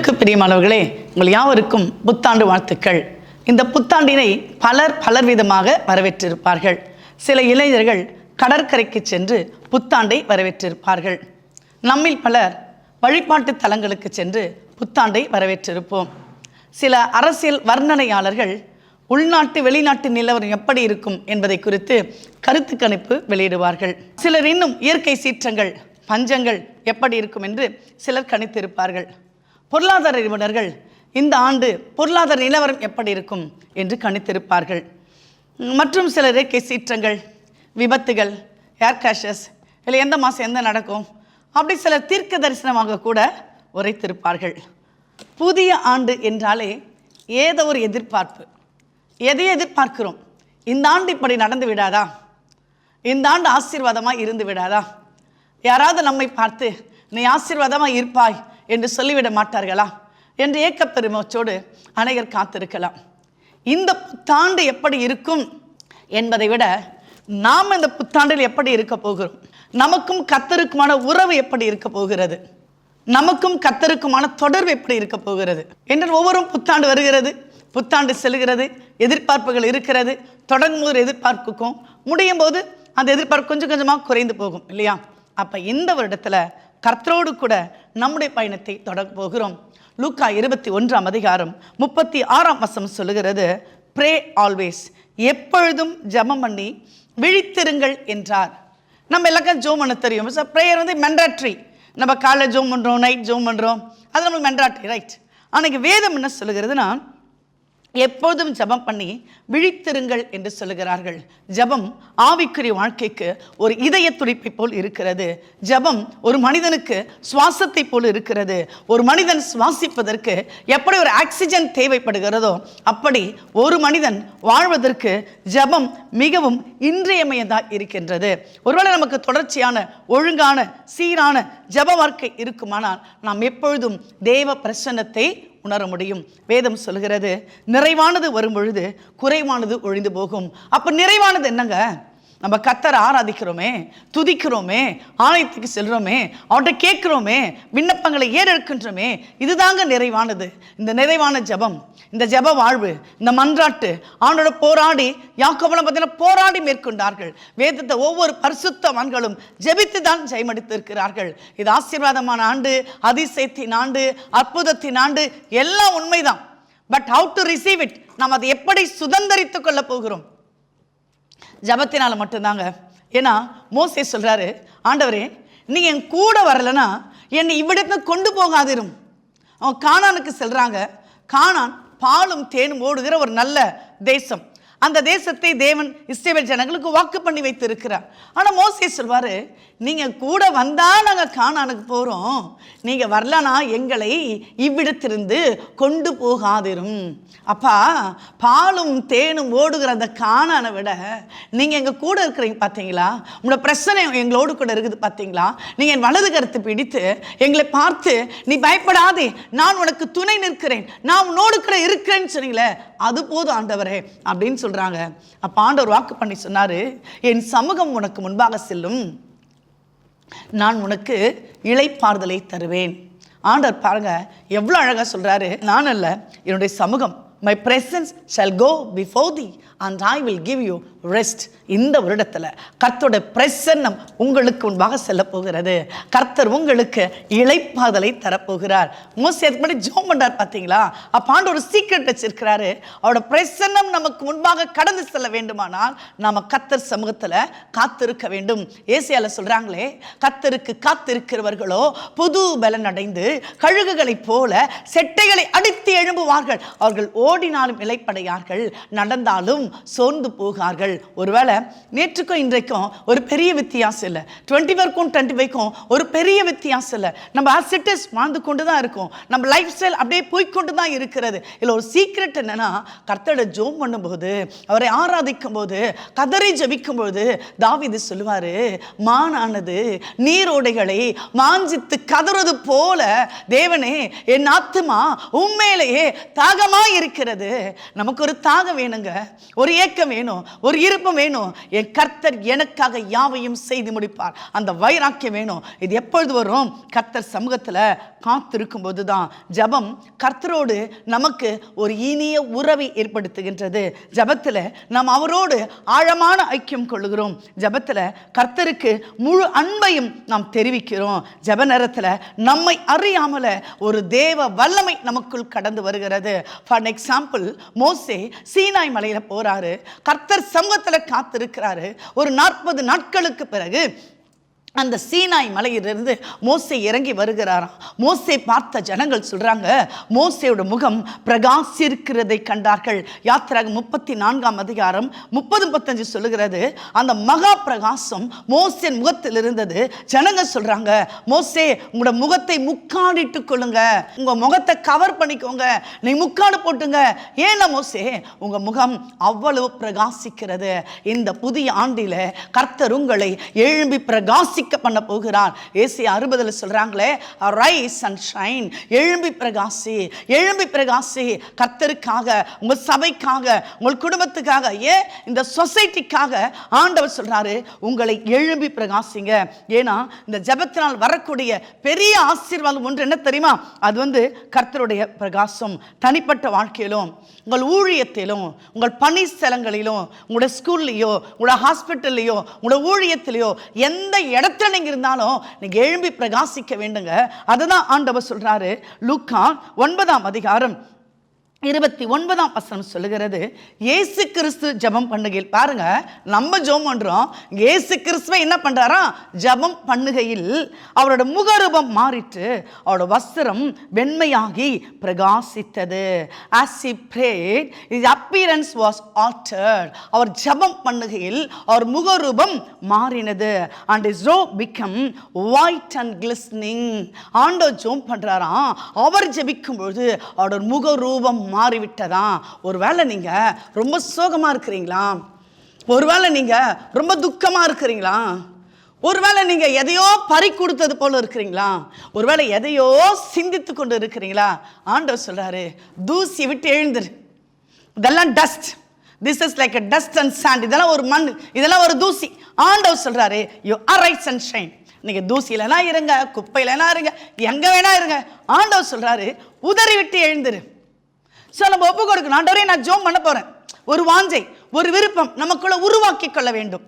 கிறிஸ்துவுக்கு பிரியமானவர்களே, உங்கள் யாவருக்கும் புத்தாண்டு வாழ்த்துக்கள். இந்த புத்தாண்டினை பலர் விதமாக வரவேற்றிருப்பார்கள். சில இளைஞர்கள் கடற்கரைக்கு சென்று புத்தாண்டை வரவேற்றிருப்பார்கள். நம்மில் பலர் வழிபாட்டு தலங்களுக்கு சென்று புத்தாண்டை வரவேற்றிருப்போம். சில அரசியல் வர்ணனையாளர்கள் உள்நாட்டு வெளிநாட்டு நிலவரம் எப்படி இருக்கும் என்பதை குறித்து கருத்து கணிப்பு வெளியிடுவார்கள். சிலர் இன்னும் இயற்கை சீற்றங்கள் பஞ்சங்கள் எப்படி இருக்கும் என்று சிலர் கணித்திருப்பார்கள். பொருளாதார நிபுணர்கள் இந்த ஆண்டு பொருளாதார நிலவரம் எப்படி இருக்கும் என்று கணித்திருப்பார்கள். மற்றும் சிலர் இயற்கை சீற்றங்கள் விபத்துகள் ஏர் கிராஷஸ் இல்லை எந்த மாதம் எந்த நடக்கும் அப்படி சிலர் தீர்க்க தரிசனமாக கூட உரைத்திருப்பார்கள். புதிய ஆண்டு என்றாலே ஏதோ ஒரு எதிர்பார்ப்பு. எதை எதிர்பார்க்கிறோம்? இந்த ஆண்டு இப்படி நடந்து விடாதா? இந்த ஆண்டு ஆசீர்வாதமாக இருந்து விடாதா? யாராவது நம்மை பார்த்து நீ ஆசீர்வாதமாக இருப்பாய் என்று சொல்லிவிட மாட்டார்களா என்று ஏக்கப்பெருமோச்சோடு அனைவர் காத்திருக்கலாம். இந்த புத்தாண்டு எப்படி இருக்கும் என்பதை விட நாம் இந்த புத்தாண்டில் எப்படி இருக்க போகிறோம், நமக்கும் கர்த்தருக்குமான உறவு எப்படி இருக்க போகிறது, நமக்கும் கர்த்தருக்குமான தொடர்பு எப்படி இருக்க போகிறது என்று ஒவ்வொரு புத்தாண்டு வருகிறது, புத்தாண்டு செல்கிறது, எதிர்பார்ப்புகள் இருக்கிறது. தொடங்கும் போது எதிர்பார்ப்புக்கும் முடியும் போது அந்த எதிர்பார்ப்பு கொஞ்சம் கொஞ்சமாக குறைந்து போகும் இல்லையா? அப்போ இந்த வருடத்தில் கர்த்தரோடு கூட நம்முடைய பயணத்தை தொடங்க போகிறோம். லூக்கா 21 அதிகாரம் 36 சொல்லுகிறது, ப்ரே ஆல்வேஸ், எப்பொழுதும் ஜெபம் பண்ணி விழித்திருங்கள் என்றார். நம்ம எல்லாருக்கும் ஜோம் பண்ண தெரியும். ப்ரேயர் வந்து மெண்டாட்ரி. நம்ம காலைல ஜோம் பண்ணுறோம், நைட் ஜோம் பண்ணுறோம், அது நம்மளுக்கு மெண்டாட்ரி, ரைட். அன்றைக்கி வேதம் என்ன சொல்லுகிறதுனா எப்போதும் ஜெபம் பண்ணி விழித்திருங்கள் என்று சொல்லுகிறார்கள். ஜெபம் ஆவிக்குரிய வாழ்க்கைக்கு ஒரு இதய துடிப்பை போல் இருக்கிறது. ஜெபம் ஒரு மனிதனுக்கு சுவாசத்தை போல் இருக்கிறது. ஒரு மனிதன் சுவாசிப்பதற்கு எப்படி ஒரு ஆக்சிஜன் தேவைப்படுகிறதோ அப்படி ஒரு மனிதன் வாழ்வதற்கு ஜெபம் மிகவும் இன்றியமையதாக இருக்கின்றது. ஒருவேளை நமக்கு தொடர்ச்சியான ஒழுங்கான சீரான ஜெப வாழ்க்கை இருக்குமானால் நாம் எப்பொழுதும் தேவ பிரசன்னத்தை உணர முடியும். வேதம் சொல்கிறது, நிறைவானது வரும் பொழுது குறைவானது ஒழிந்து போகும். அப்போ நிறைவானது என்னங்க? நம்ம கர்த்தரை ஆராதிக்கிறோமே, துதிக்கிறோமே, ஆலயத்துக்கு செல்கிறோமே, அவர்கிட்ட கேட்குறோமே, விண்ணப்பங்களை ஏறெடுக்கின்றோமே, இதுதாங்க நிறைவானது. இந்த நிறைவான ஜெபம், இந்த ஜெப வாழ்வு, இந்த மன்றாட்டு அவனோட போராடி யாக்கோபெல்லாம் பார்த்தீங்கன்னா போராடி மேற்கொண்டார்கள். வேதத்தை ஒவ்வொரு பரிசுத்தவான்களும் ஜெபித்து தான் ஜெயமடித்திருக்கிறார்கள். இது ஆசீர்வாதமான ஆண்டு, அதிசயத்தின் ஆண்டு, அற்புதத்தின் ஆண்டு, எல்லாம் உண்மைதான். But how to receive it, நாம் அதை எப்படி சுதந்திரித்து கொள்ள போகிறோம்? ஜபத்தினால மட்டும்தாங்க. ஏன்னா மோசே சொல்றாரு, ஆண்டவரே நீ என் கூட வரலன்னா என்னை இவ்விடத்துல கொண்டு போகாதிரும். அவன் கானானுக்கு செல்றாங்க. கானான் பாலும் தேனும் ஓடுகிற ஒரு நல்ல தேசம். அந்த தேசத்தை தேவன் இஸ்ரவேல் ஜனங்களுக்கு வாக்கு பண்ணி வைத்து இருக்கிறார். ஆனால் மோசே சொல்வாரு, நீங்கள் கூட வந்தால் நாங்கள் கானானுக்கு போகிறோம், நீங்கள் வரலனா எங்களை இவ்விடத்திலிருந்து கொண்டு போகாதிரும். அப்பா, பாலும் தேனும் ஓடுகிற அந்த கானானை விட நீங்கள் எங்கள் கூட இருக்கிறீங்க பார்த்தீங்களா? உங்களோட பிரச்சனை எங்களோடு கூட இருக்குது பார்த்தீங்களா? நீங்கள் என் வலது கருத்து பிடித்து எங்களை பார்த்து நீ பயப்படாதே, நான் உனக்கு துணை நிற்கிறேன், நான் உன்னோடு கூட இருக்கிறேன்னு சொன்னீங்களே, அது போதும் ஆண்டவரே அப்படின்னு சொல்றாங்க. அப்ப ஆண்டவர் வாக்கு பண்ணி சொன்னாரு, என் சமூகம் உனக்கு முன்பாக செல்லும், நான் உனக்கு இளைப்பாறுதலை தருவேன். ஆண்டவர் பாருங்க எவ்வளவு அழகா சொல்றாரு. நான் அல்ல, என்னுடைய சமூகம், my presence shall go before thee and I will give you rest. இந்த வருடத்தில் கர்த்தரோட பிரசன்னம் உங்களுக்கு முன்பாக செல்ல போகிறது. கர்த்தர் உங்களுக்கு இளைப்பாறுதலை தரப்போகிறார். மோசே அதுக்கு முன்னாடி ஜெபம் பண்றார் பார்த்தீங்களா? அப்ப ஆண்டவர் ஒரு சீக்ரெட் வச்சிருக்கிறாரு. அவரோட பிரசன்னம் நமக்கு முன்பாக கடந்து செல்ல வேண்டுமானால் நாம கர்த்தர் சமூகத்தில் காத்திருக்க வேண்டும். ஏசாயால சொல்றாங்களே, கர்த்தருக்கு காத்திருக்கிறவர்களோ புது பலன் அடைந்து கழுகுகளைப் போல செட்டைகளை அடித்து எழும்புவார்கள். அவர்கள் ஓடினாலும் இளைப்படையார்கள், நடந்தாலும் சோர்ந்து போகார்கள். ஒருவேளை நேற்றுக்கும் இன்றைக்கும் ஒரு பெரிய வித்தியாசம் இல்லை, 24க்கும் 25க்கும் ஒரு பெரிய வித்தியாசம் இல்லை. நம்ம ஆசிட்டஸ் வாழ்ந்து கொண்டு தான் இருக்கோம். நம்ம லைஃப் ஸ்டைல் அப்படியே போய்கொண்டு தான் இருக்கிறது. இதில் ஒரு சீக்ரெட் என்னன்னா, கர்த்தரை ஜெபம் பண்ணும்போது, அவரை ஆராதிக்கும் போது, கதறி ஜெபிக்கும் போது தாவீது சொல்லுவாரு, மானானது நீரோடைகளை வாஞ்சித்து கதறது போல தேவனே என் ஆத்துமா உண்மையிலேயே தாகமாய் இருக்கிறது. தாகிக்கிறது. நமக்கு ஒரு தாகம் வேணுங்க, ஒரு ஏக்கம் வேணும், ஒரு இருப்பம் வேணும். என் கர்த்தர் எனக்காக யாவையும் செய்து முடிப்பார். அந்த வைராக்கியம் வேணும். இது எப்பொழுது வரும்? கர்த்தர் சமூகத்தில் காத்திருக்கும் போதுதான். ஜபம் கர்த்தரோடு நமக்கு ஒரு இனிய உறவை ஏற்படுத்துகின்றது. ஜபத்தில் நாம் அவரோடு ஆழமான ஐக்கியம் கொள்ளுகிறோம். ஜபத்தில் கர்த்தருக்கு முழு அன்பையும் நாம் தெரிவிக்கிறோம். ஜப நேரத்தில் நம்மை அறியாமல ஒரு தேவ வல்லமை நமக்குள் கடந்து வருகிறது. ஃபார் எக்ஸாம்பிள், மோசே சீனாய் மலையில போறாரு, கர்த்தர் சமூகத்தில் காத்திருக்கிறாரு. ஒரு 40 நாட்களுக்கு பிறகு அந்த சீனாய் மலையிலிருந்து மோசே இறங்கி வருகிறாராம். மோசே பார்த்த ஜனங்கள் சொல்றாங்க, மோசேயோட முகம் பிரகாசிக்கிறதை கண்டார்கள். யாத்திராகமம் 34 அதிகாரம் 30-35 சொல்லுகிறது. அந்த மகா பிரகாசம் மோசே முகத்தில் இருந்தது. ஜனங்க சொல்றாங்க, மோசே உங்களோட முகத்தை முக்காடிட்டு கொள்ளுங்க, உங்க முகத்தை கவர் பண்ணிக்கோங்க, நீ முக்காடு போட்டுங்க. ஏன்னா மோசே உங்க முகம் அவ்வளவு பிரகாசிக்கிறது. இந்த புதிய ஆண்டில கர்த்தர் உங்களை எழும்பி பிரகாசி பண்ண போகிறார். ஏசாயா 60 சொல்றாங்களே, ரைஸ் அண்ட் ஷைன், எழும்பி பிரகாசி, எழும்பி பிரகாசி. கர்த்தருக்காக, உங்க சபைக்காக, உங்கள் குடும்பத்துக்காக, ஏன் இந்த சொசைட்டிக்காக ஆண்டவர் சொல்றாரு, உங்களை எழும்பி பிரகாசிங்க. ஏன்னா இந்த ஜெபத்தினால் வரக்கூடிய பெரிய ஆசீர்வாதம் ஒன்று என்ன தெரியுமா? அது கர்த்தருடைய பிரகாசம். தனிப்பட்ட வாழ்க்கையிலும், உங்கள் ஊழியத்திலும், உங்கள் பணி ஸ்தலங்களிலும், உங்களோட ஸ்கூல்லையோ, உங்களோட ஹாஸ்பிட்டல்லையோ, உங்களோட ஊழியத்திலையோ, எந்த இடத்துல நீங்க இருந்தாலும் நீங்க எழும்பி பிரகாசிக்க வேண்டுங்க. அதுதான் ஆண்டவர் சொல்றாரு. லூக்கா 9 அதிகாரம் 29 சொல்லுகிறது, இயேசு கிறிஸ்து ஜெபம் பண்ணுகையில், பாருங்க நம்ம ஜெபம் பண்றோம், இயேசு கிறிஸ்துவை என்ன பண்றாரா? ஜெபம் பண்ணுகையில் அவரோட முகரூபம் மாறிட்டு அவரோட வஸ்திரம் வெண்மையாகி பிரகாசித்தது. As he prayed, his appearance was altered. அவர் ஜெபம் பண்ணுகையில் அவர் முகரூபம் மாறினது. And his robe became white and glistening. ஆண்டவர் ஜெபம் பண்றாராம், அவர் ஜெபிக்கும் பொழுது அவரோட முகரூபம் மாறிவிட்டதா. ஒருவேளை நீங்க ரொம்ப சோகமா இருக்கிறீங்களா? ஒருவேளை நீங்க ரொம்ப துக்கமா இருக்கிறீங்களா? ஒருவேளை நீங்க எதையோ பறி கொடுத்தது போல இருக்கிறீங்களா? ஒருவேளை எதையோ சிந்தித்து கொண்டு இருக்கிறீங்களா? ஆண்டவர் சொல்றாரு, தூசி விட்டு எழுந்துரு. இதெல்லாம் dust. This is like a dust and sand. இதெல்லாம் ஒரு மண், இதெல்லாம் ஒரு தூசி. ஆண்டவர் சொல்றாரு, you arise and shine. நீங்க தூசியிலனா இருங்க, குப்பையிலனா இருங்க, எங்க வேணா இருங்க. ஆண்டவர் சொல்றாரு, உதறி விட்டு எழுந்துரு. நம்ம ஒப்பு கொடுக்கணும். ஆண்டவரே, நான் ஜெபம் பண்ண போறேன். ஒரு வாஞ்சை, ஒரு விருப்பம் நமக்குள்ள உருவாக்கி கொள்ள வேண்டும்.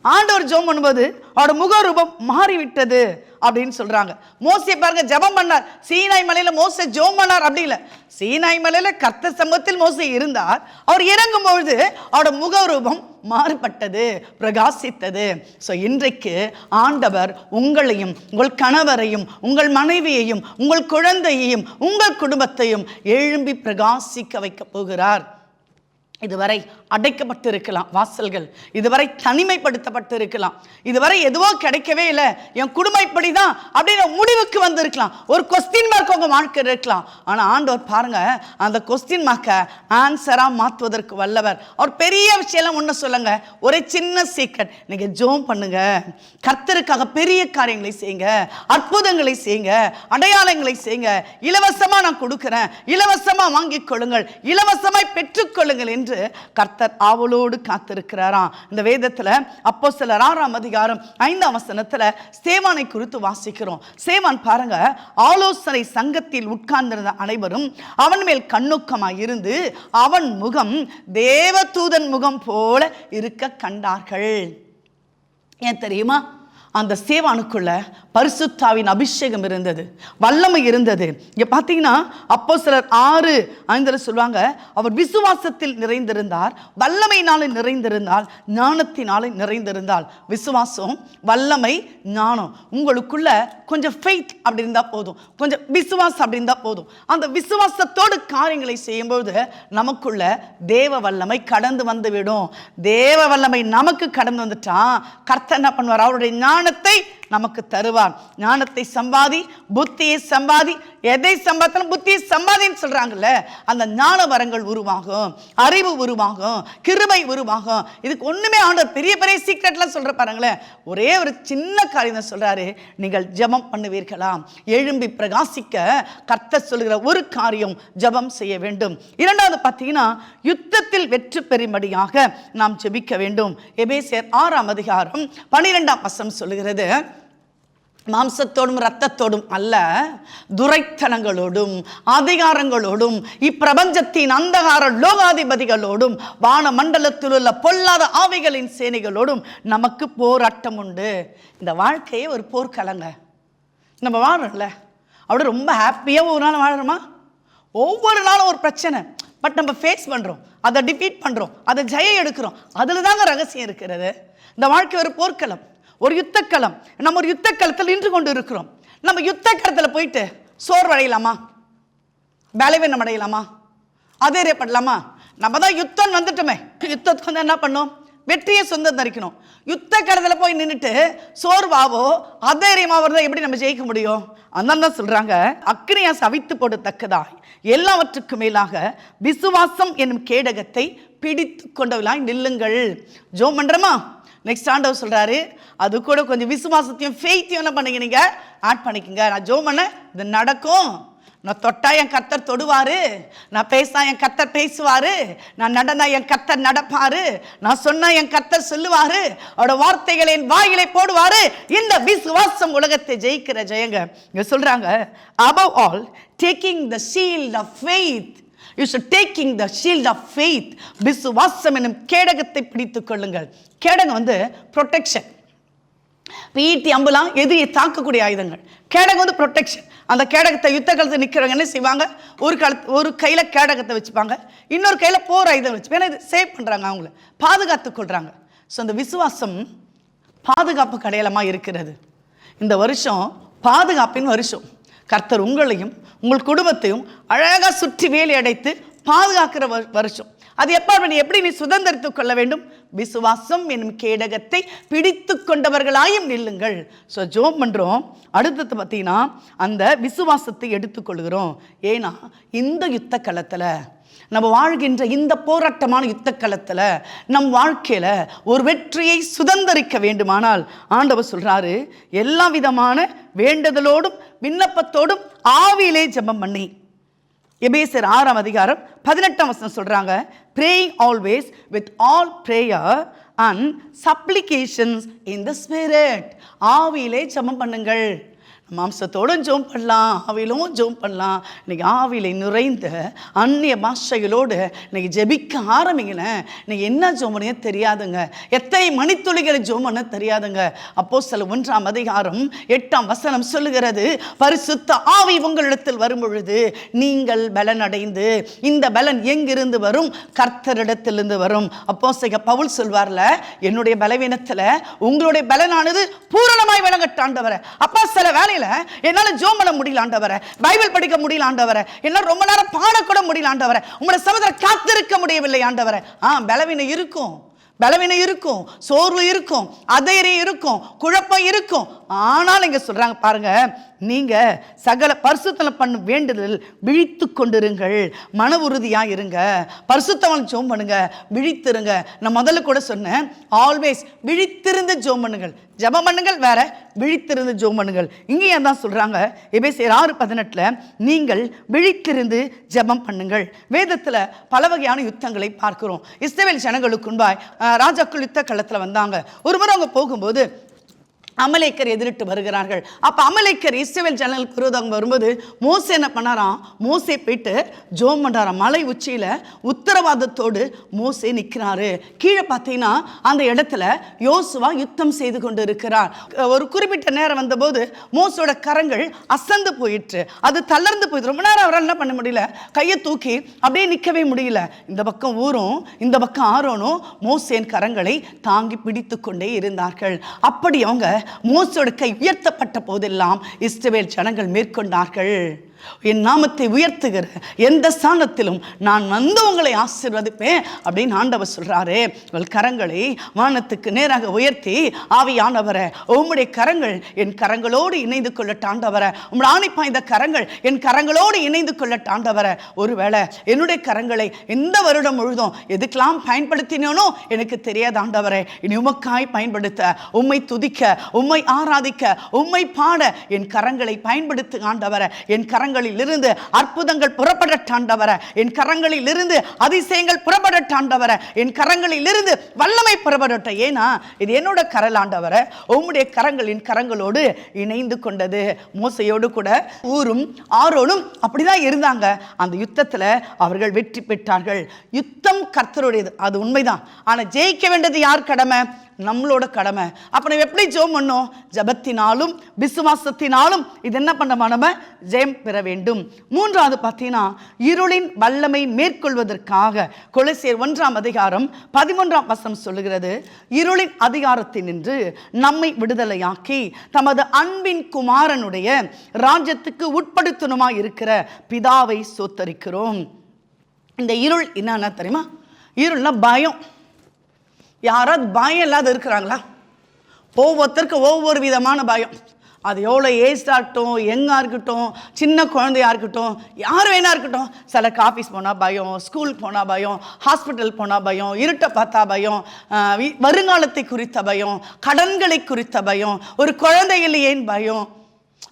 ஆண்டவர் ஜெபம் பண்ணும்போது அவரோட முகரூபம் மாறிவிட்டது அப்படின்னு சொல்றாங்க. மோசே பாருங்க ஜெபம் பண்ணார். சீனாய் மலையில மோசே ஜெபம் பண்ணார் அப்படி இல்லை. சீனாய் மலையில கர்த்தர் சமூகத்தில் மோசே இருந்தார். அவர் இறங்கும் பொழுது அவரோட முகரூபம் மாறுபட்டது, பிரகாசித்தது. இன்றைக்கு ஆண்டவர் உங்களையும், உங்கள் கணவரையும், உங்கள் மனைவியையும், உங்கள் குழந்தையையும், உங்கள் குடும்பத்தையும் எழும்பி பிரகாசிக்க வைக்க போகிறார். இதுவரை அடைக்கப்பட்டு இருக்கலாம் வாசல்கள், இதுவரை தனிமைப்படுத்தப்பட்டு இருக்கலாம், இதுவரை எதுவோ கிடைக்கவே இல்லை, என் குடும்பம் இப்படிதான் அப்படின்னு முடிவுக்கு வந்திருக்கலாம். ஒரு கொஸ்டின் மார்க் உங்க வாழ்க்கை இருக்கலாம். ஆனா ஆண்டவர் பாருங்க, அந்த கொஸ்டின் மார்க்கை ஆன்சரா மாற்றுவதற்கு வல்லவர். அவர் பெரிய விஷயம் ஒண்ணு சொல்லுங்க, ஒரு சின்ன சீக்ரெட், நீங்க ஜெபம் பண்ணுங்க, கர்த்தருக்காக பெரிய காரியங்களை செய்யுங்க, அற்புதங்களை செய்யுங்க, அடையாளங்களை செய்யுங்க. இலவசமா நான் கொடுக்கிறேன், இலவசமா வாங்கிக் கொள்ளுங்கள், இலவசமாய் பெற்றுக்கொள்ளுங்கள் என்று கர்த்தர் ஆவலோடு காத்திருக்கிறாராம். இந்த வேதத்துல அப்போஸ்தலர் 6 அதிகாரம் 5 ஸ்தேவானை குறித்து வாசிக்கிறோம். ஸ்தேவான் பாருங்க, ஆலோசனை சங்கத்தில் உட்கார்ந்திருந்த அனைவரும் அவன் மேல் கண்ணோக்கமாய் இருந்து அவன் முகம் தேவதூதன் முகம் போல இருக்க கண்டார்கள். ஏன் தெரியுமா? அந்த ஸ்தேவானுக்குள்ள பரிசுத்தாவின் அபிஷேகம் இருந்தது, வல்லமை இருந்தது. இங்க பாத்தீங்கன்னா அப்போஸ்தலர் 6:5 சொல்லுவாங்க, அவர் விசுவாசத்தில் நிறைந்திருந்தார், வல்லமையினாலே நிறைந்திருந்தால், ஞானத்தினாலே நிறைந்திருந்தால். விசுவாசம், வல்லமை, ஞானம். உங்களுக்குள்ள கொஞ்சம் ஃபெய்த் அப்படி இருந்தா போதும், கொஞ்சம் விசுவாசம் அப்படி இருந்தா போதும். அந்த விசுவாசத்தோடு காரியங்களை செய்யும்போது நமக்குள்ள தேவ வல்லமை கடந்து வந்து விடும். தேவ வல்லமை நமக்கு கடந்து வந்துட்டா கர்த்தர் என்ன பண்ணுவார்? அவருடைய ஞானத்தை நமக்கு தருவார். ஞானத்தை சம்பாதி, புத்தியை சம்பாதி, எதை சம்பாதித்தாலும் புத்தியை சம்பாதின்னு சொல்றாங்கல்ல, அந்த ஞான வரங்கள் உருவாகும், அறிவு உருவாகும், கிருபை உருவாகும். இதுக்கு ஒண்ணுமே ஆண்டவர் பெரிய பெரிய சீக்ரெட்லாம் சொல்ற பாருங்களேன். ஒரே ஒரு சின்ன காரியம் தான் சொல்றாரு, நீங்கள் ஜெபம் பண்ணுவீர்களா? எழும்பி பிரகாசிக்க கர்த்தர் சொல்லுகிற ஒரு காரியம், ஜெபம் செய்ய வேண்டும். இரண்டாவது பார்த்தீங்கன்னா, யுத்தத்தில் வெற்றி பெறும்படியாக நாம் ஜெபிக்க வேண்டும். எபேசியர் 6ஆம் அதிகாரம் 12ஆம் வசனம் சொல்லுகிறது, மாம்சத்தோடும் இரத்தத்தோடும் அல்ல, துரைத்தனங்களோடும் அதிகாரங்களோடும் இப்பிரபஞ்சத்தின் அந்தகார லோகாதிபதிகளோடும் வான மண்டலத்தில் உள்ள பொல்லாத ஆவிகளின் சேனைகளோடும் நமக்கு போராட்டம் உண்டு. இந்த வாழ்க்கையே ஒரு போர்க்களங்க. நம்ம வாழறோம்ல, அப்படி ரொம்ப ஹாப்பியாக ஒரு நாள் வாழறோமா? ஒவ்வொரு நாளும் ஒரு பிரச்சனை, பட் நம்ம ஃபேஸ் பண்ணுறோம், அதை டிஃபீட் பண்ணுறோம், அதை ஜெயம் எடுக்கிறோம். அதில் தாங்க ரகசியம் இருக்கிறது. இந்த வாழ்க்கை ஒரு போர்க்களம், ஒரு யுத்தக்களம். நம்ம ஒரு யுத்தக்களத்தில் நின்று கொண்டு இருக்கிறோம். நம்ம யுத்தக்களத்தில் போயிட்டு சோர்வடையலாமா? பலவீனம் அடையலாமா? அதேரியப்படலாமா? நம்ம தான் யுத்தம் வந்துட்டோமே, யுத்தத்துக்கு வந்து என்ன பண்ணோம்? வெற்றியை சொந்தம் தரிக்கணும். யுத்த களத்தில் போய் நின்றுட்டு சோர்வாவோ அதேரியமாவோ தான் எப்படி நம்ம ஜெயிக்க முடியும்? அதான் சொல்றாங்க, அக்கினியா சவித்து போடத்தக்கதாய் எல்லாவற்றுக்கும் மேலாக விசுவாசம் என்னும் கேடகத்தை பிடித்து கொண்டவர்களாய் நில்லுங்கள். ஜோம் பண்றோமா? நெக்ஸ்ட் ஆண்டவர் சொல்றாரு, அது கூட கொஞ்சம் விசுவாசத்தையும் ஃபெய்த்தையும் என்ன பண்ணீங்க, நீங்க ஆட் பண்ணிக்கங்க. நான் ஜோம் பண்ண இது நடக்கும். நான் தொட்டா என் கர்த்தர் தொடுவாரு, நான் பேசினா என் கர்த்தர் பேசுவாரு, நான் நடந்தா என் கர்த்தர் நடப்பாரு, நான் சொன்னா என் கர்த்தர் சொல்லுவாரு, அவரோட வார்த்தைகளை என் வாயிலை போடுவாரு. இந்த விசுவாசம் உலகத்தை ஜெயிக்கிற ஜெயங்க. இங்க சொல்றாங்க, above all taking the shield of faith, you should taking the shield of faith, விசுவாசம் என்னும் கேடகத்தை பிடித்துக் கொள்ளுங்கள். கேடகம் வந்து ப்ரொடெக்ஷன். ஈட்டி அம்புலாம் எதிரியை தாக்கக்கூடிய ஆயுதங்கள். கேடகம் வந்து ப்ரொடெக்ஷன். அந்த கேடகத்தை யுத்த காலத்தில் நிற்கிறவங்க என்ன செய்வாங்க, ஒரு கையில் கேடகத்தை வச்சுப்பாங்க, இன்னொரு கையில் போர் ஆயுதம் வச்சு, ஏன்னா இது சேவ் பண்ணுறாங்க, அவங்கள பாதுகாத்து கொள்கிறாங்க. ஸோ அந்த விசுவாசம் பாதுகாப்பு அடையாளமாக இருக்கிறது. இந்த வருஷம் பாதுகாப்பின் வருஷம். கர்த்தர் உங்களையும் உங்கள் குடும்பத்தையும் அழகாக சுற்றி வேலி அடைத்து பாதுகாக்கிற வருஷம். அது எப்படி நீ சுதந்திரித்துக் கொள்ள வேண்டும்? விசுவாசம் என்னும் கேடகத்தை பிடித்து கொண்டவர்களாயும் நில்லுங்கள். ஸோ ஜோம் பண்ணுறோம். அடுத்தது பார்த்தீங்கன்னா, அந்த விசுவாசத்தை எடுத்துக்கொள்கிறோம். ஏன்னா இந்த யுத்த களத்தில், நம்ம வாழ்கின்ற இந்த போராட்டமான யுத்த களத்தில், நம் வாழ்க்கையில் ஒரு வெற்றியை சுதந்திரிக்க வேண்டுமானால் ஆண்டவர் சொல்றாரு, எல்லா விதமான வேண்டுதலோடும் விண்ணப்பத்தோடும் ஆவியிலே ஜெபம் பண்ணி. எபேசியர் 6ஆம் அதிகாரம் 18ஆம் வசனம் சொல்றாங்க, praying always with all prayer and supplications in the spirit. ஆவியிலே ஜெபம் பண்ணுங்கள். மாம்சத்தோடும் ஜோம் பண்ணலாம், ஆவியிலும் ஜோம் பண்ணலாம். இன்னைக்கு ஆவியில நுழைந்த அந்நிய பாஷைகளோடு இன்னைக்கு ஜெபிக்க ஆரம்பிங்களேன். இன்னைக்கு என்ன ஜோம் பண்ண தெரியாதுங்க, எத்தனை மணித்துளிகளை ஜோம் பண்ண தெரியாதுங்க. அப்போஸ்தலர் 1ஆம் அதிகாரம் 8ஆம் வசனம் சொல்லுகிறது, பரிசுத்த ஆவி உங்களிடத்தில் வரும் பொழுது நீங்கள் பலன் அடைந்து, இந்த பலன் எங்கிருந்து வரும்? கர்த்தரிடத்திலிருந்து வரும். அப்போஸ்தலர் பவுல் சொல்வார்ல, என்னுடைய பலவீனத்துல உங்களுடைய பலனானது பூரணமாய் விளங்கட்டாண்டவர. அப்பா சில வேலை என்னால ஜோம் பண்ண முடியல ஆண்டவரே, பைபிள் படிக்க முடியல ஆண்டவரே, என்னால ரொம்ப நேரம் பாடக்கூட முடியல ஆண்டவரே, உங்களுடைய சமூகத்தில் காத்திருக்க முடியவில்லை ஆண்டவரே. பலவீனம் இருக்கும், பலவீனம் இருக்கும், சோர்வு இருக்கும், அதைரியம் இருக்கும், குழப்பம் இருக்கும். ஆனால் இங்க சொல்றாங்க பாருங்க, நீங்க சகல பரிசுத்தம் பண்ணும் வேண்டுதல் விழித்து கொண்டிருங்கள், மன உறுதியா இருங்க, பரிசுத்தம் ஜோம் பண்ணுங்க, விழித்திருங்க. நான் முதல்ல கூட சொன்னேன், ஆல்வேஸ் விழித்திருந்து ஜோம் பண்ணுங்கள். ஜெபம் பண்ணுங்கள் வேற, விழித்திருந்து ஜெபம் பண்ணுங்கள். இங்கே தான் சொல்றாங்க, எபேசியர் 6:18 நீங்கள் விழித்திருந்து ஜெபம் பண்ணுங்கள். வேதத்துல பல வகையான யுத்தங்களை பார்க்கிறோம். இஸ்ரவேல் ஜனங்களுக்கு முன்பாய் ராஜாக்கள் யுத்த களத்துல வந்தாங்க. ஒரு முறை அவங்க போகும்போது அமலேக்கர் எதிரிட்டு வருகிறார்கள். அப்போ அமலேக்கர் இஸ்ரவேல் ஜனங்களுக்கு விரோதம் வரும்போது மோசே என்ன பண்ணாராம், மோசே போயிட்டு ஜோம் பண்ணுறாராம். மலை உச்சியில் உத்தரவாதத்தோடு மோசே நிற்கிறாரு. கீழே பார்த்தீங்கன்னா அந்த இடத்துல யோசுவா யுத்தம் செய்து கொண்டு இருக்கிறார். ஒரு குறிப்பிட்ட நேரம் வந்தபோது மோசோட கரங்கள் அசந்து போயிட்டு, அது தளர்ந்து போயிடுது. ரொம்ப நேரம் அவரால் என்ன பண்ண முடியல, கையை தூக்கி அப்படியே நிற்கவே முடியல. இந்த பக்கம் ஊரும் இந்த பக்கம் ஆரோனும் மோசேன் கரங்களை தாங்கி பிடித்து கொண்டே இருந்தார்கள். அப்படி அவங்க மோசோட கை உயர்த்தப்பட்ட போதெல்லாம் இஸ்ரவேல் ஜனங்கள் மேற்கொண்டார்கள். என் நாமத்தை உயர்த்துகிற எந்த ஸ்தானத்திலும் நான் வந்து உங்களை ஆசீர்வதிப்பேன் அப்படின்னு ஆண்டவர் சொல்றாரு. உங்கள் கரங்களை வானத்துக்கு நேராக உயர்த்தி, ஆவியானவரை உம்முடைய கரங்கள் என் கரங்களோடு இணைந்து கொள்ளட்டும் ஆண்டவரை, உம்முடைய ஆணிப்பாய்ந்த கரங்கள் என் கரங்களோடு இணைந்து கொள்ளட்டும் ஆண்டவரை. ஒருவேளை என்னுடைய கரங்களை இந்த வருடம் முழுதும் எதுக்கெல்லாம் பயன்படுத்தினோனோ எனக்கு தெரியாத ஆண்டவரை, இனி உமக்காய் பயன்படுத்த, உம்மை துதிக்க, உம்மை ஆராதிக்க, உம்மை பாட என் கரங்களை பயன்படுத்து ஆண்டவரை. என் கரங்களில் இருந்து அற்புதங்கள் புறப்படட்டாண்டவர, என் கரங்களில் இருந்து அதிசயங்கள் புறப்படட்டாண்டவர, என் கரங்களில் இருந்து வல்லமை புறப்படட்ட. ஏன்னா இது என்னோட கரல் ஆண்டவர, உம்முடைய கரங்களின் கரங்களோடு இணைந்து கொண்டது. மோசையோடு கூட ஊரும் ஆரோனும் அப்படிதான் இருந்தாங்க. அந்த யுத்தத்தில் அவர்கள் வெற்றி பெற்றார்கள். யுத்தம் கர்த்தருடையது, அது உண்மைதான். ஆனால் ஜெயிக்க வேண்டியது யார் கடமை? நம்மளோட கடமை. அப்ப நம்ம எப்படி ஜெபம் பண்ணோம்? ஜபத்தினாலும் விசுவாசத்தினாலும் இது என்ன பண்ண நம்ம ஜெயம் பெற வேண்டும். மூன்றாவது பார்த்தீங்கன்னா, இருளின் வல்லமை மேற்கொள்வதற்காக கொலோசியர் 1:13 சொல்லுகிறது, இருளின் அதிகாரத்தினின்று நம்மை விடுதலையாக்கி தமது அன்பின் குமாரனுடைய ராஜ்யத்துக்கு உட்படுத்தணுமா இருக்கிற பிதாவை சோத்தரிக்கிறோம். இந்த இருள் என்னன்னா தெரியுமா? இருள்னா பயம். யாராவது பயம் இல்லாத இருக்கிறாங்களா? ஒவ்வொருத்தருக்கு ஒவ்வொரு விதமான பயம். அது எவ்வளோ ஏஜ்டாக இருக்கட்டும், யங்காக இருக்கட்டும், சின்ன குழந்தையாக இருக்கட்டும், யார் வேணா இருக்கட்டும். சிலருக்கு ஆஃபீஸ் போனால் பயம், ஸ்கூலுக்கு போனால் பயம், ஹாஸ்பிட்டல் போனால் பயம், இருட்டை பார்த்தா பயம், வருங்காலத்தை குறித்த பயம், கடன்களை குறித்த பயம், ஒரு குழந்தையிலேன் பயம்,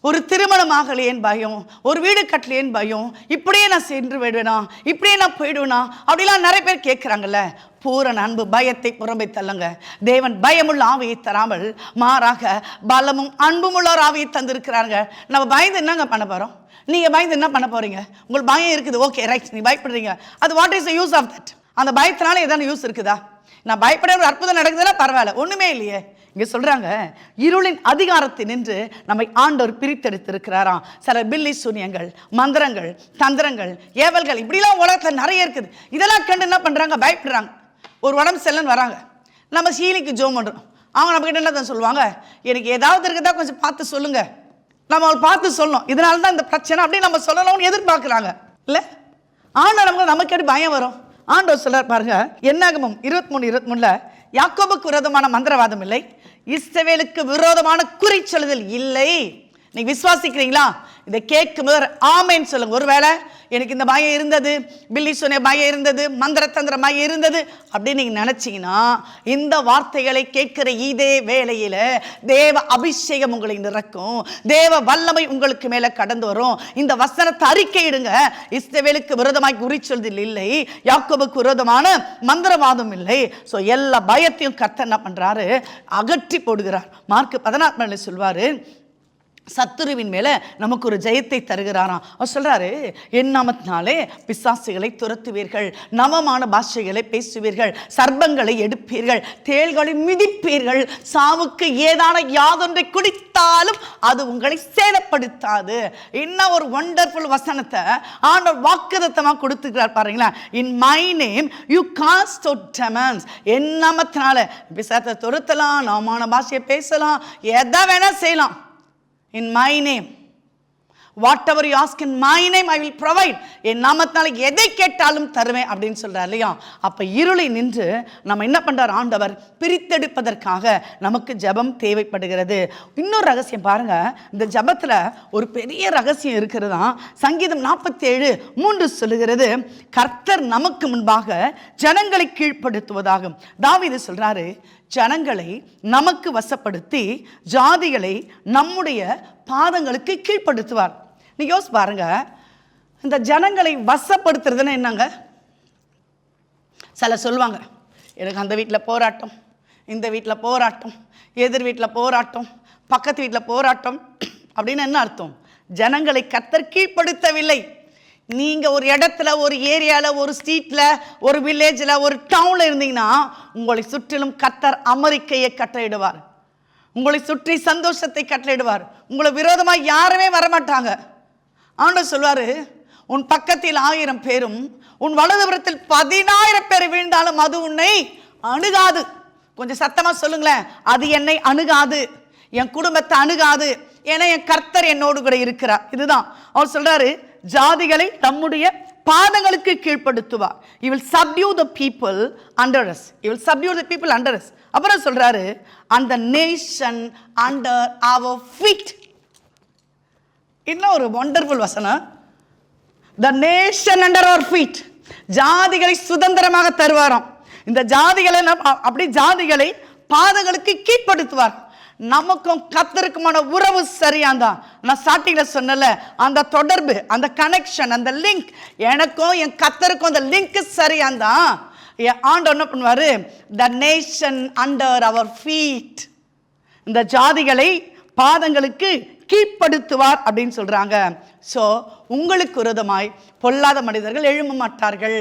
ஒரு திருமணமாகலேன் பயம், ஒரு வீடு கட்டலேன் பயம், இப்படியே நான் சென்று விடுவேனா, இப்படியே நான் போயிடுவேனா அப்படிலாம் நிறைய பேர் கேட்குறாங்கல்ல. பூரண அன்பு பயத்தை புறம்பை தள்ளுங்க. தேவன் பயமுள்ள ஆவியை தராமல் மாறாக பலமும் அன்பும் உள்ள ஒரு ஆவியை தந்திருக்கிறாங்க. நம்ம பயந்து என்னங்க பண்ண போகிறோம்? நீங்கள் பயந்து என்ன பண்ண போகிறீங்க? உங்களுக்கு பயம் இருக்குது, ஓகே ரைட், நீ பயப்படுறீங்க. அது what is the use of that? அந்த பயத்தினால ஏதாவது யூஸ் இருக்குதா? நான் பயப்பட ஒரு அற்புதம் நடக்குதுன்னா பரவாயில்ல, ஒன்றுமே இல்லையே. இங்கே சொல்கிறாங்க, இருளின் அதிகாரத்தை நின்று நம்மை ஆண்டவர் பிரித்தெடுத்திருக்கிறாராம். சில பில்லி சூனியங்கள், மந்திரங்கள், தந்திரங்கள், ஏவல்கள், இப்படிலாம் உலகத்தில் நிறைய இருக்குது. இதெல்லாம் கண்டு என்ன பண்ணுறாங்க? பயப்படுறாங்க. ஒரு உடம்பு செல்லன்னு வராங்க, நம்ம ஹீலிங்க்கு ஜோம் பண்ணுறோம். அவங்க நம்மக்கிட்ட என்ன தான் சொல்லுவாங்க? எனக்கு ஏதாவது இருக்குதா கொஞ்சம் பார்த்து சொல்லுங்க. நம்ம அவள் பார்த்து சொல்லணும், இதனால தான் இந்த பிரச்சனை அப்படின்னு நம்ம சொல்லணும்னு எதிர்பார்க்குறாங்க இல்லை? ஆனால் நமக்கு பயம் வரும். ஆண்டவர் சொல்றார் பாருங்க, என்னாகமம் 23:23 யாக்கோபுக்கு விரோதமான மந்திரவாதம் இல்லை, இஸ்ரவேலுக்கு விரோதமான குறி சொல்லுதல் இல்லை. நீங்க விசுவாசிக்கிறீங்களா? இதை கேட்கும்போது ஆமேன்னு சொல்லுங்க. ஒருவேளை எனக்கு இந்த பயம் இருந்தது, பில்லி சொன்ன பயம் இருந்தது, மந்திர தந்திர பயம் இருந்தது அப்படின்னு நீங்க நினைச்சீங்கன்னா, இந்த வார்த்தைகளை கேட்கிற இதே வேளையில தேவ அபிஷேகம் உங்களை நிரக்கும், தேவ வல்லமை உங்களுக்கு மேல கடந்து வரும். இந்த வசனத்தை அறிக்கையிடுங்க. இஸ்ரவேலுக்கு விரோதமாய் குறி சொல்லுதல் இல்லை, யாக்கோபுக்கு விரோதமான மந்திரவாதம் இல்லை. ஸோ எல்லா பயத்தையும் கர்த்தர் என்ன பண்றாரு? அகற்றி போடுகிறார். மார்க் 16 சொல்வாரு, சத்துருவின் மேல நமக்கு ஒரு ஜெயத்தை தருகிறாராம். அவர் சொல்றாரு, என் நாமத்தினாலே பிசாசுகளை துரத்துவீர்கள், நவமான பாஷைகளை பேசுவீர்கள், சர்ப்பங்களை எடுப்பீர்கள், தேள்களை மிதிப்பீர்கள், சாவுக்கு ஏதான யாதொன்றை குடித்தாலும் அது உங்களை சேதப்படுத்தாது. இன்னும் ஒரு வண்டர்ஃபுல் வசனத்தை ஆண்டவர் வாக்குத்தத்தமாக கொடுத்துக்கிறார் பாருங்களா. In my name you cast out demons. என் நாமத்தினால பிசாசை துரத்தலாம், நவமான பாஷையை பேசலாம், எதை வேணா செய்யலாம். In my name, whatever you ask in my name I will provide. என் நாமத்தினால எதை கேட்டாலும் தருவேன் அப்படின்னு சொல்றார் இல்லையா? அப்ப இருளை நின்று நம்ம என்ன பண்றார்? ஆண்டவர் பிரித்தெடுப்பதற்காக நமக்கு ஜெபம் தேவைப்படுகிறது. இன்னொரு ரகசியம் பாருங்க, இந்த ஜெபத்துல ஒரு பெரிய ரகசியம் இருக்கிறதா. சங்கீதம் 47:3 சொல்லுகிறது, கர்த்தர் நமக்கு முன்பாக ஜனங்களை கீழ்ப்படுத்துவதாகும். தாவீது சொல்றாரு, ஜனங்களை நமக்கு வசப்படுத்தி ஜாதிகளை நம்முடைய பாதங்களுக்கு கீழ்ப்படுத்துவார். நீ யோசி பாருங்க, இந்த ஜனங்களை வசப்படுத்துறதுன்னு என்னங்க? சில சொல்லுவாங்க, எனக்கு அந்த வீட்டில் போராட்டம், இந்த வீட்டில் போராட்டம், எதிர் வீட்டில் போராட்டம், பக்கத்து வீட்டில் போராட்டம் அப்படின்னு என்ன அர்த்தம்? ஜனங்களை கர்த்தர் கீழ்ப்படுத்தவில்லை. நீங்கள் ஒரு இடத்துல, ஒரு ஏரியாவில், ஒரு ஸ்ட்ரீட்டில், ஒரு வில்லேஜில், ஒரு டவுனில் இருந்தீங்கன்னா உங்களை சுற்றிலும் கர்த்தர் அமெரிக்கையை கட்டளையிடுவார், உங்களை சுற்றி சந்தோஷத்தை கட்டளையிடுவார். உங்களை விரோதமாக யாருமே வரமாட்டாங்க. ஆண்டவர் சொல்வார், உன் பக்கத்தில் 1000 பேரும் உன் வலதுபுறத்தில் 10,000 பேர் வீழ்ந்தாலும் அது உன்னை அணுகாது. கொஞ்சம் சத்தமாக சொல்லுங்களேன், அது என்னை அணுகாது, என் குடும்பத்தை அணுகாது, ஏன்னா என் கர்த்தர் என்னோடு கூட இருக்கிறார். இதுதான் அவர் சொல்றாரு, ஜாதிகளை நம்முடைய பாதங்களுக்கு கீழ்ப்படுத்துவார். He will subdue the people under us. He will subdue the people under us. அப்புறம் சொல்றாரு, and the nation under our feet. இன்னும் ஒரு வண்டர்ஃபுல் வசனம், the nation under our feet. ஜாதிகளை சுதந்திரமாக தருவாராம். இந்த ஜாதிகளை அப்படி ஜாதிகளை பாதங்களுக்கு கீழ்ப்படுத்துவார். நமக்கும் கர்த்தருக்குமான உறவு சரியாந்தான். நான் ஸ்டார்டிங்ல சொன்னல, அந்த தொடர்பு, அந்த கனெக்ஷன், அந்த லிங்க், எனக்கும் என் கர்த்தருக்கும் அந்த லிங்க் சரியாந்தான். ஆண்டவர் என்ன பண்ணுவாரு, the nation under our feet, இந்த ஜாதிகளை பாதங்களுக்கு கீழ்ப்படுத்துவார் அப்படின்னு சொல்றாங்க. ஸோ உங்களுக்கு விரோதமாய் பொல்லாத மனிதர்கள் எழும்ப மாட்டார்கள்,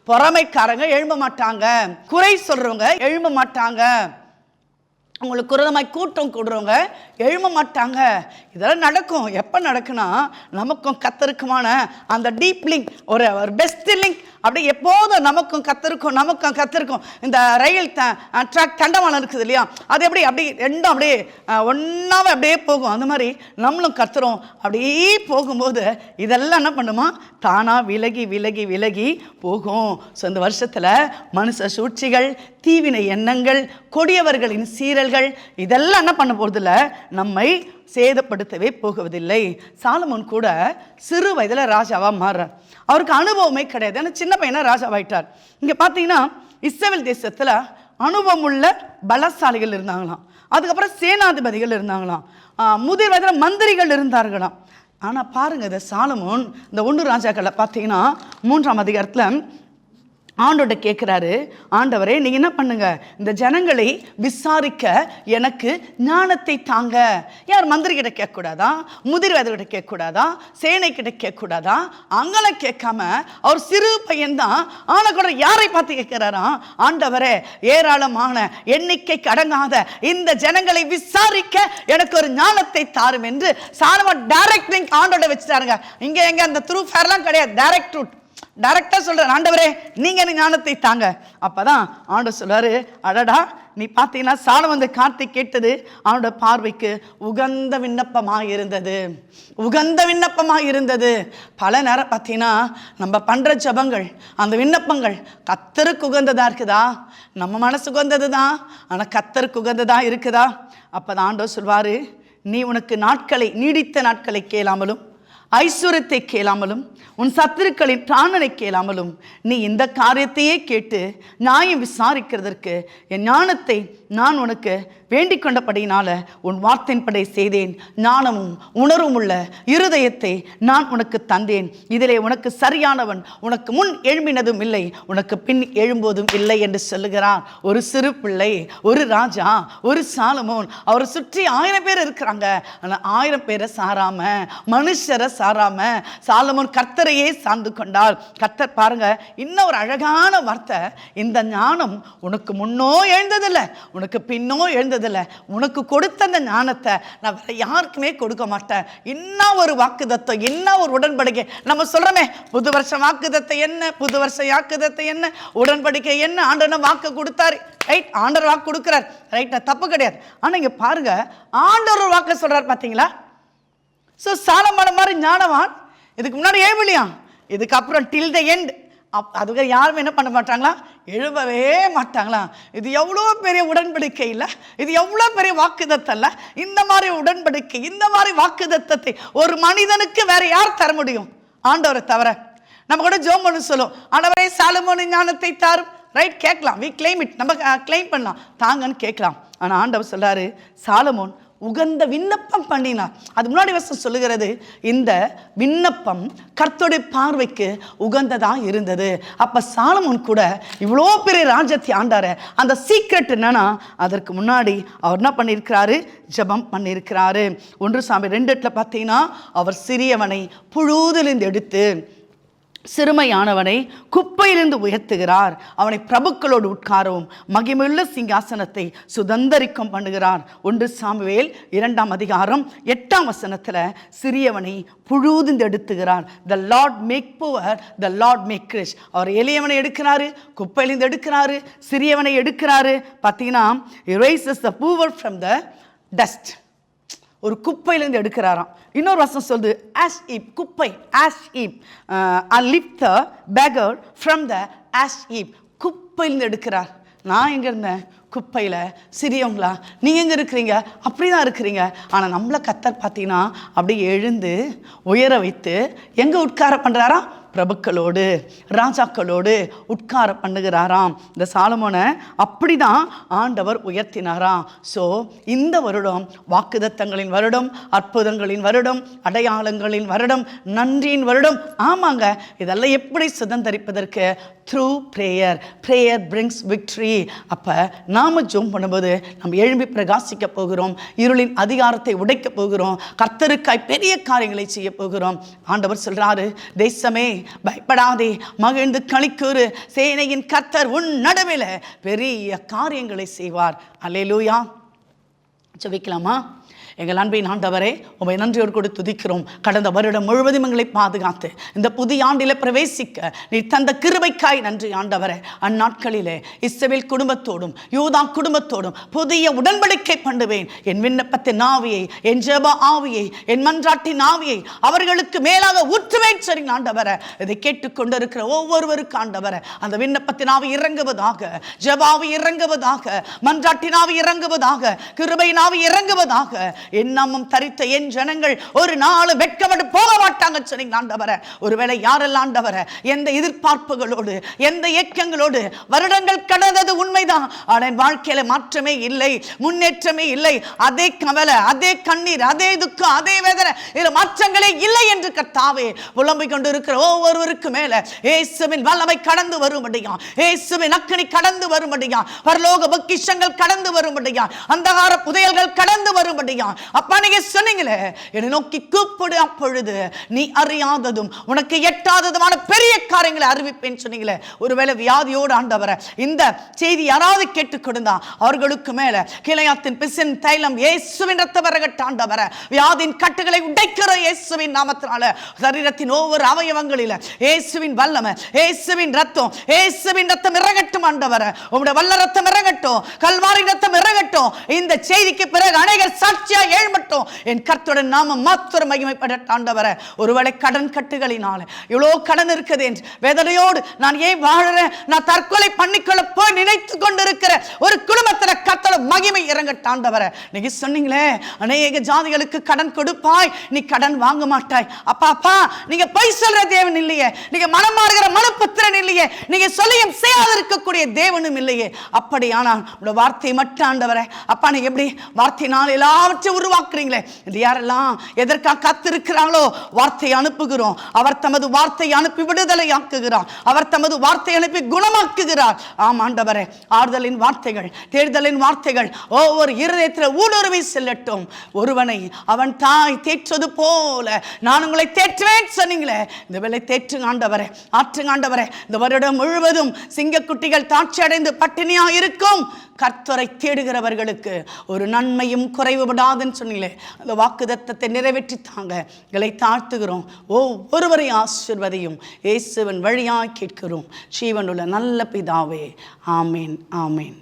பொறாமைக்காரங்க எழும்ப மாட்டாங்க, குறை சொல்றவங்க எழும்ப மாட்டாங்க, உங்களுக்கு விரோதமாய் கூட்டம் கூடுறவங்க எழும்ப மாட்டாங்க. இதெல்லாம் நடக்கும். எப்போ நடக்குன்னா, நமக்கும் கர்த்தருக்குமான அந்த டீப் லிங்க், ஒரு பெஸ்ட் லிங்க், அப்படி எப்போதும் நமக்கும் கர்த்தருக்கும் இந்த ரயில் ட்ராக் தண்டவாளம் இருக்குது இல்லையா, அது எப்படி அப்படி ரெண்டும் அப்படியே ஒன்றாவே அப்படியே போகும். அந்த மாதிரி நம்மளும் கர்த்தரும் அப்படியே போகும்போது இதெல்லாம் என்ன பண்ணுமா, தானாக விலகி விலகி விலகி போகும். ஸோ இந்த வருஷத்தில் மனுஷ சூழ்ச்சிகள், தீவினை எண்ணங்கள், கொடியவர்களின் சீரல்கள், இதெல்லாம் என்ன பண்ண போகிறதில்ல, நம்மை சேதப்படுத்தவே போகுவதில்லை. சாலமோன் கூட சிறு வயதில் ராஜாவாக மாறுறார். அவருக்கு அனுபவமே கிடையாது, ஏன்னா சின்ன பையனா ராஜாவாயிட்டார். இங்கே பார்த்தீங்கன்னா இஸ்ரவேல் தேசத்தில் அனுபவம் உள்ள பலசாலிகள் இருந்தாங்களாம், அதுக்கப்புறம் சேனாதிபதிகள் இருந்தாங்களாம், முதிர் வயதில் மந்திரிகள் இருந்தார்களாம். ஆனால் பாருங்கள், இந்த சாலமோன் இந்த 1 ராஜாக்களில் பார்த்தீங்கன்னா 3ஆம் அதிகாரத்தில் ஆண்டோட கேட்குறாரு, ஆண்டவரே நீங்கள் என்ன பண்ணுங்க, இந்த ஜனங்களை விசாரிக்க எனக்கு ஞானத்தை தாங்க. யார் மந்திரி கிட்ட கேட்கக்கூடாதா, முதிர் வயதுகிட்ட கேட்கக்கூடாதா, சேனை கிட்ட கேட்கக்கூடாதா, அங்கெல்லாம் கேட்காம அவர் சிறு பையன்தான். ஆனால் கூட யாரை பார்த்து கேட்கிறாராம், ஆண்டவரே ஏராளமான எண்ணிக்கைக்கு அடங்காத இந்த ஜனங்களை விசாரிக்க எனக்கு ஒரு ஞானத்தை தாரும் என்று சாலமோன் டைரக்ட் லிங்க் ஆண்டோட வச்சுட்டாருங்க. இங்கே எங்க அந்த த்ரூ ஃபேர்லாம் கிடையாது, டைரக்ட் ரூட், டைரக்டா சொல்றாரு, ஆண்டவரே நீங்க எனக்கு ஞானத்தை தாங்க. அப்பதான் ஆண்டவர் சொல்றாரு, அடடா நீ பார்த்தீங்கன்னா சாலமோன் கார்த்திக் கேட்டது அவனோட பார்வைக்கு உகந்த விண்ணப்பமாக இருந்தது, உகந்த விண்ணப்பமாக இருந்தது. பல நேரம் பார்த்தீங்கன்னா நம்ம பண்ற ஜபங்கள், அந்த விண்ணப்பங்கள் கர்த்தருக்கு உகந்ததா இருக்குதா, நம்ம மனசு உகந்தது தான், ஆனால் கர்த்தருக்கு உகந்ததா இருக்குதா? அப்பதான் ஆண்டவர் சொல்வாரு, நீ உனக்கு நாட்களை, நீடித்த நாட்களை கேளாமலும் ஐஸ்வர்யத்தை கேளாமலும் உன் சத்துருக்களின் பிராணனை கேளாமலும் நீ இந்த காரியத்தையே கேட்டு நியாயம் விசாரிக்கிறதற்கு என் ஞானத்தை நான் உனக்கு வேண்டிக் கொண்டபடியினால உன் வார்த்தையின்படி செய்தேன். ஞானமும் உணர்வும் உள்ள இருதயத்தை நான் உனக்கு தந்தேன். இதிலே உனக்கு சரியானவன் உனக்கு முன் எழும்பினதும் இல்லை, உனக்கு பின் எழும்போதும் இல்லை என்று சொல்லுகிறார். ஒரு சிறு பிள்ளை, ஒரு ராஜா, ஒரு சாலமோன், அவரை சுற்றி 1000 பேர் இருக்கிறாங்க. ஆனால் 1000 பேரை சாராம, மனுஷரை சாராம சாலமோன் கர்த்தரையே சார்ந்து கொண்டால். கர்த்தர் பாருங்க, இன்னும் ஒரு அழகான வார்த்தை, இந்த ஞானம் உனக்கு முன்னோ எழுந்ததில்லை, உனக்கு பின்னோ எழுந்ததில்லை, உனக்கு கொடுத்த அந்த ஞானத்தை நான் வேற யாருக்குமே கொடுக்க மாட்டேன். இன்னும் ஒரு வாக்குதத்தம், இன்னும் ஒரு உடன்படிக்கை. நம்ம சொல்றோமே, புது வருஷம் வாக்குதத்தை என்ன, புது வருஷம் வாக்குதத்தை என்ன, உடன்படிக்கை என்ன, ஆண்டவர் வாக்கு கொடுத்தாரு, ரைட், ஆண்டவர் வாக்கு கொடுக்கிறார், ரைட், தப்பு கிடையாது. ஆனா இங்க பாருங்க, ஆண்டவர் வாக்கு சொல்றாரு பாத்தீங்களா? ஸோ சாலமோன் மாதிரி ஞானவான் இதுக்கு முன்னாடி எழுவலையா, இதுக்கப்புறம் டில் த எண்ட் அதுக்கு யாருமே என்ன பண்ண மாட்டாங்களா, எழுவவே மாட்டாங்களா. இது எவ்வளோ பெரிய உடன்படிக்கை இல்லை, இது எவ்வளோ பெரிய வாக்குதத்தம் இல்லை. இந்த மாதிரி உடன்படிக்கை, இந்த மாதிரி வாக்குதத்தத்தை ஒரு மனிதனுக்கு வேற யார் தர முடியும்? ஆண்டவரை தவிர. நம்ம கூட ஜோம் பண்ணு சொல்லுவோம், ஆண்டவரே சாலமோன் ஞானத்தை தாரும், ரைட், கேட்கலாம், வி கிளைம் இட், நம்ம கிளைம் பண்ணலாம், தாங்கன்னு கேட்கலாம். ஆனால் ஆண்டவர் சொல்றாரு, சாலமோன் உகந்த விண்ணப்பம் பண்ணினார். அது முன்னாடி வருஷம் சொல்லுகிறது, இந்த விண்ணப்பம் கர்த்தருடைய பார்வைக்கு உகந்ததா இருந்தது. அப்ப சாலமோன் கூட இவ்வளோ பெரிய ராஜ்யத்தை ஆண்டாரு. அந்த சீக்ரெட் என்னன்னா, அதற்கு முன்னாடி அவர் என்ன பண்ணியிருக்கிறாரு, ஜெபம் பண்ணியிருக்கிறாரு. 1 சாமுவேல் 2:8 பார்த்தீங்கன்னா, அவர் சிறியவனை புழுதிலிருந்து எடுத்து சிறுமையானவனை குப்பையிலிருந்து உயர்த்துகிறார், அவனை பிரபுக்களோடு உட்காரவும் மகிமையுள்ள சிங்காசனத்தை சுதந்தரிக்கும் பண்ணுகிறார். 1 சாமுவேல் 2ஆம் அதிகாரம் 8ஆம் வசனத்துல சிறியவனை புழுதிந்து எடுத்துகிறார். The Lord make poor, the Lord make rich. அவர் எளியவனை எடுக்கிறாரு, குப்பையிலிருந்து எடுக்கிறாரு, சிறியவனை எடுக்கிறாரு. பார்த்தீங்கன்னா, he raises the poor from the dust. ஒரு குப்பையிலேருந்து எடுக்கிறாராம். இன்னொரு வசனம் சொல்லுது ஆஷ் ஹீப், குப்பை, ash heap, lift the beggar from the ash heap. குப்பையிலேருந்து எடுக்கிறார். நான் எங்கே இருந்தேன்? குப்பையில். சிறியவங்களா நீங்கள் எங்கே இருக்கிறீங்க? அப்படி தான் இருக்கிறீங்க. ஆனால் நம்மளை கர்த்தர் பார்த்தீங்கன்னா அப்படியே எழுந்து உயர வைத்து எங்கே உட்கார பண்ணுறாரா? பிரபுக்களோடு, ராஜாக்களோடு உட்கார பண்ணுகிறாராம். இந்த சாலமோனை அப்படி தான் ஆண்டவர் உயர்த்தினாராம். ஸோ இந்த வருடம் வாக்குதத்தங்களின் வருடம், அற்புதங்களின் வருடம், அடையாளங்களின் வருடம், நன்றியின் வருடம். ஆமாங்க, இதெல்லாம் எப்படி சுதந்திரிப்பதற்கு? Through prayer. Prayer brings victory. அப்போ நாம் ஜெபம் பண்ணும்போது நம்ம எழும்பி பிரகாசிக்க போகிறோம். இருளின் அதிகாரத்தை உடைக்க போகிறோம். கர்த்தருக்காய் பெரிய காரியங்களை செய்ய போகிறோம். ஆண்டவர் சொல்றாரு, தேசமே பயப்படாதே, மகிழ்ந்து களிக்கூறு, சேனையின் கர்த்தர் உன் நடுவில் பெரிய காரியங்களை செய்வார். அல்லேலூயா. ஜெபிக்கலாமா? எங்கள் அன்பின் ஆண்டவரே, உம்மை நன்றியோடு கூட துதிக்கிறோம். கடந்த வருடம் முழுவதும் எங்களை பாதுகாத்து இந்த புதிய ஆண்டில் பிரவேசிக்க நீ தந்த கிருபைக்காய் நன்றி ஆண்டவரே. அந்நாட்களிலே இஸ்ரவேல் குடும்பத்தோடும் யூதா குடும்பத்தோடும் புதிய உடன்படிக்கை பண்ணுவேன். என் விண்ணப்பத்தின் ஆவியை, என் ஜெப ஆவியை, என் மன்றாட்டின் ஆவியை அவர்களுக்கு மேலாக ஊற்றுவேன். சரி ஆண்டவரே, இதை கேட்டுக்கொண்டிருக்கிற ஒவ்வொருவருக்கு ஆண்டவரே, அந்த விண்ணப்பத்தின் ஆவி இறங்குவதாக, ஜெபாவி இறங்குவதாக, மன்றாட்டின் ஆவி இறங்குவதாக, கிருபையின் ஆவி இறங்குவதாக. என் நாமம் தரித்த என் ஜனங்கள் ஒரு நாள் வெட்கப்பட்டு போக மாட்டாங்க சொன்னீங்க ஆண்டவரே. ஒருவேளை யாரெல்லாம் ஆண்டவரே எந்த எதிர்பார்ப்புகளோடு, எந்த ஏக்கங்களோடு வருடங்கள் கடந்தது உண்மைதான், ஆனால் வாழ்க்கையில மாற்றமே இல்லை, முன்னேற்றமே இல்லை, அதே கவலை, அதே கண்ணீர், அதே துக்கம், அதே வேதனை, இதுல மாற்றங்களே இல்லை என்று கர்த்தாவே புலம்பிக் கொண்டு இருக்கிற ஒவ்வொருவருக்கு மேல இயேசுவின் வல்லமை கடந்து வரும்படியா, இயேசுவின் அக்கினி கடந்து வரும்படியா, பரலோக பொக்கிஷங்கள் கடந்து வரும்படியா, அந்தகார புதையல்கள் கடந்து வரும்படியா. அப்பா நீங்க சொன்னீங்களே, என்னை நோக்கி கூப்பிடு, அப்பொழுது நீ அறியாததும் உனக்கு எட்டாததுமான பெரிய காரியங்களை அறிவிப்பேன் சொன்னீங்களே. ஒருவேளை வியாதியோடு ஆண்டவரை இந்த செய்தி யாராவது கேட்டுக் கொடுத்தா அவர்களுக்கு மேல கிளையாத்தின் பிசின் தைலம் இயேசுவின் ரத்த வரகட்ட ஆண்டவரை, வியாதியின் கட்டுகளை உடைக்கிற இயேசுவின் நாமத்தினால சரீரத்தின் ஒவ்வொரு அவயவங்களில இயேசுவின் வல்லமை, இயேசுவின் ரத்தம், இயேசுவின் ரத்தம் இறங்கட்டும் ஆண்டவரை. உம்முடைய வல்ல ரத்தம் இறங்கட்டும், கல்வாரி ரத்தம் இறங்கட்டும். இந்த செய்திக்கு பிறகு அநேகர் சாட்சியா ஏழ்மட்டும் என் கர்த்தருடைய நாமம் மாத்திரம் மகிமைப்படட்டும் ஆண்டவரே. ஒருவேளை கடன் கட்டுகளினால இவ்வளோ கடன் இருக்குது என்று வேதனையோடு நான் ஏன் வாழறேன், நான் தற்கொலை பண்ணிக்கொள்ள போய் நினைத்து கொண்டிருக்கிற ஒரு குடும்பத்தில் கர்த்தருடைய மகிமை இறங்கட்டும் ஆண்டவரே. நீங்க சொன்னீங்களே, அநேக ஜாதிகளுக்கு கடன் கொடுப்பாய், நீ கடன் வாங்க மாட்டாய். அப்பா அப்பா, நீங்க பொய் சொல்ற தேவன் இல்லையே, நீங்க மனம் மாறுகிற மனப்புத்திரன் இல்லையே, நீங்க சொல்லியும் செய்யாது இருக்கக்கூடிய தேவனும் இல்லையே. அப்படியானால் உங்களோட வார்த்தை மட்டும் ஆண்டவரே. அப்பா நீ எப்படி வார்த்தையினால் எல்லாவற்றையும் உருவாக்குறீங்களே, இது யாரெல்லாம் எதற்காக காத்திருக்கிறாங்களோ வார்த்தையை அனுப்புகிறோம். அவர் தமது வார்த்தையை அனுப்பி விடுதலை ஆக்குகிறார், அவர் தமது வார்த்தையை அனுப்பி குணமாக்குகிறார். ஆம் ஆண்டவரே, ஆறுதலின் வார்த்தைகள், தேர்தலின் வார்த்தைகள் ஒவ்வொரு இருதயத்தில் ஊடுருவி செல்லட்டும். ஒருவனை அவன் தாய் தேற்றுவது போல நான் உங்களை தேற்றுவேன் சொன்னீங்களே, இந்த வேளை தேற்றுங்க ஆண்டவரே, ஆற்றுங்க ஆண்டவரே. இந்த வருடம் முழுவதும் சிங்கக்குட்டிகள் தாட்சி அடைந்து பட்டினியா இருக்கும் கர்த்தரை தேடுகிறவர்களுக்கு ஒரு நன்மையும் குறைவுபடாதுன்னு சொன்னீங்களே, அந்த வாக்குத்தத்தத்தை நிறைவேற்றித்தாங்க. எங்களை தாழ்த்துகிறோம். ஒவ்வொருவரை ஆசீர்வதியும் இயேசுவின் வழியாய் கேட்கிறோம். ஜீவனுள்ள நல்ல பிதாவே, ஆமேன், ஆமேன்.